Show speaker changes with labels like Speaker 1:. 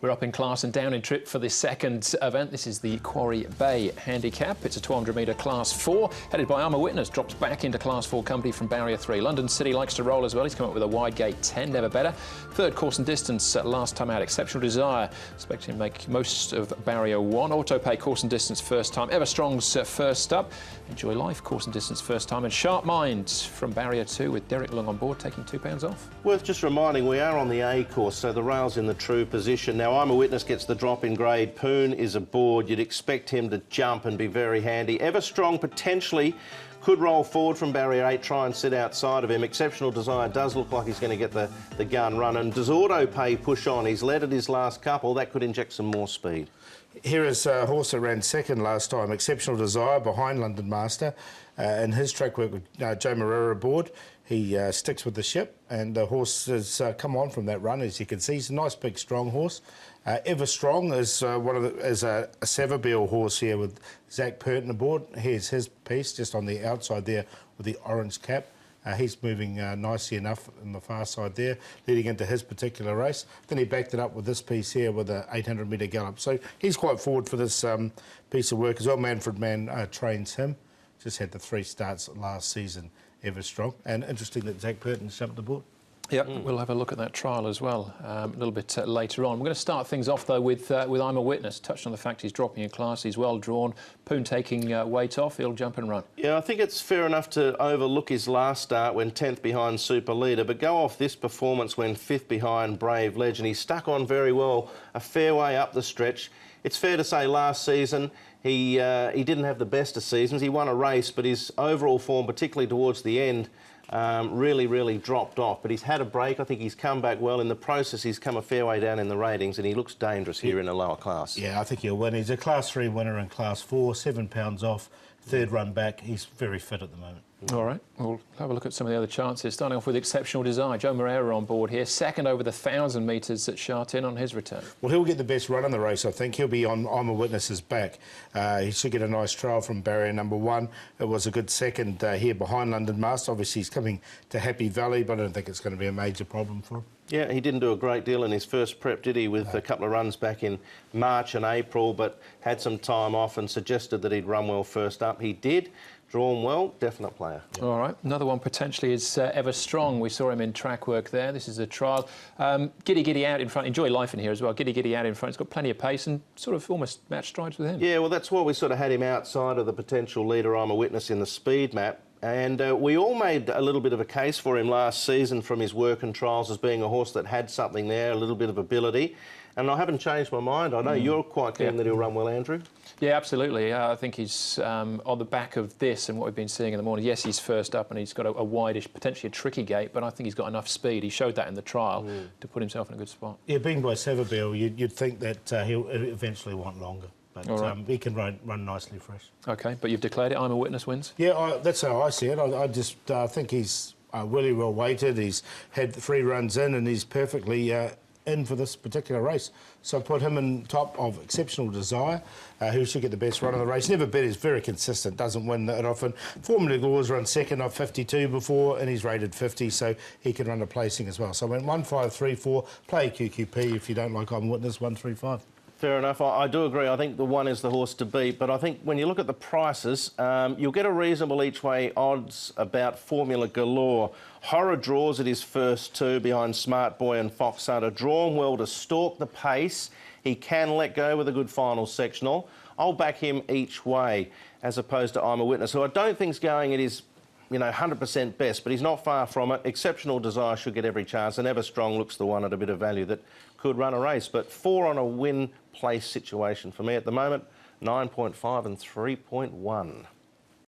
Speaker 1: We're up in class and down in trip for the second event. This is the Quarry Bay Handicap. It's a 200-metre Class 4, headed by I'm a Witness. Drops back into Class 4 company from Barrier 3. London City likes to roll as well. He's come up with a wide gate 10, never better. Third course and distance last time out. Exceptional Desire, expecting to make most of Barrier 1. Autopay course and distance first time. Ever Strong's first up. Enjoy Life course and distance first time. And Sharp Mind from Barrier 2 with Derek Long on board, taking £2 off.
Speaker 2: Worth just reminding, we are on the A course, so the rail's in the true position. Now, I'm a Witness gets the drop in grade. Poon is aboard. You'd expect him to jump and be very handy. Ever Strong potentially could roll forward from Barrier 8, try and sit outside of him. Exceptional Desire does look like he's going to get the gun run. And does Autopay push on? He's led at his last couple. That could inject some more speed.
Speaker 3: Here is a horse that ran second last time, Exceptional Desire, behind London Master. In his track work with Joe Moreira aboard, he sticks with the ship, and the horse has come on from that run, as you can see. He's a nice, big, strong horse. Ever Strong is a Savabeel horse here with Zach Purton aboard. Here's his piece, just on the outside there with the orange cap. He's moving nicely enough on the far side there, leading into his particular race. Then he backed it up with this piece here with an 800-metre gallop. So he's quite forward for this piece of work as well. Manfred Mann trains him. Just had the 3 starts last season, Ever Strong. And interesting that Zach Purton's jumped aboard.
Speaker 1: Yep, we'll have a look at that trial as well a little bit later on. We're going to start things off, though, with I'm a Witness. Touched on the fact he's dropping in class, he's well drawn. Poon taking weight off, he'll jump and run. Yeah,
Speaker 2: I think it's fair enough to overlook his last start when 10th behind Super Leader, but go off this performance when 5th behind Brave Legend. He stuck on very well, a fair way up the stretch. It's fair to say last season he didn't have the best of seasons. He won a race, but his overall form, particularly towards the end, really dropped off. But he's had a break. I think he's come back well. In the process, he's come a fair way down in the ratings, and he looks dangerous here in a lower class.
Speaker 3: Yeah, I think he'll win. He's a Class 3 winner in Class 4, £7 off, third run back. He's very fit at the moment.
Speaker 1: All right, we'll have a look at some of the other chances. Starting off with Exceptional Desire. Joe Moreira on board here. Second over the 1,000 metres at Shartin on his return.
Speaker 3: Well, he'll get the best run in the race, I think. He'll be on I'm a Witness's back. He should get a nice trial from barrier number 1. It was a good second here behind London Master. Obviously, he's coming to Happy Valley, but I don't think it's going to be a major problem for him.
Speaker 2: Yeah, he didn't do a great deal in his first prep, did he, with a couple of runs back in March and April, but had some time off and suggested that he'd run well first up. He did. Drawn well, definite player.
Speaker 1: Yeah. All right, another one potentially is Ever Strong. We saw him in track work there. This is a trial. Giddy out in front. Enjoy Life in here as well. Giddy out in front. He's got plenty of pace and sort of almost match strides with him.
Speaker 2: Yeah, well, that's why we sort of had him outside of the potential leader I'm a Witness in the speed map. And we all made a little bit of a case for him last season from his work and trials as being a horse that had something there, a little bit of ability. And I haven't changed my mind. I know you're quite keen that he'll run well, Andrew.
Speaker 1: Yeah, absolutely. I think he's on the back of this and what we've been seeing in the morning. Yes, he's first up and he's got a wideish, potentially a tricky gate, but I think he's got enough speed. He showed that in the trial to put himself in a good spot. Yeah,
Speaker 3: being by Savabeel, you'd think that he'll eventually want longer. But he can run nicely fresh.
Speaker 1: OK, but you've declared it. I'm a Witness wins?
Speaker 3: Yeah, that's how I see it. I just think he's really well weighted. He's had 3 runs in and he's perfectly in for this particular race. So I put him in top of Exceptional Desire, who should get the best run of the race. Never bet, he's very consistent, doesn't win that often. Formula Glory's run second off 52 before, and he's rated 50, so he can run a placing as well. So I went 1, 5, 3, 4, play QQP if you don't like I'm a Witness, 1, 3, 5.
Speaker 2: Fair enough. I do agree. I think the 1 is the horse to beat, but I think when you look at the prices, you'll get a reasonable each way odds about Formula Galore. Horror draws at his first 2 behind Smart Boy and Fox Hunter. Drawn well to stalk the pace. He can let go with a good final sectional. I'll back him each way as opposed to I'm a Witness, who I don't think's going at his 100% best, but he's not far from it. Exceptional Desire should get every chance, and Ever Strong looks the one at a bit of value that could run a race. But 4 on a win place situation for me at the moment, 9.5 and 3.1.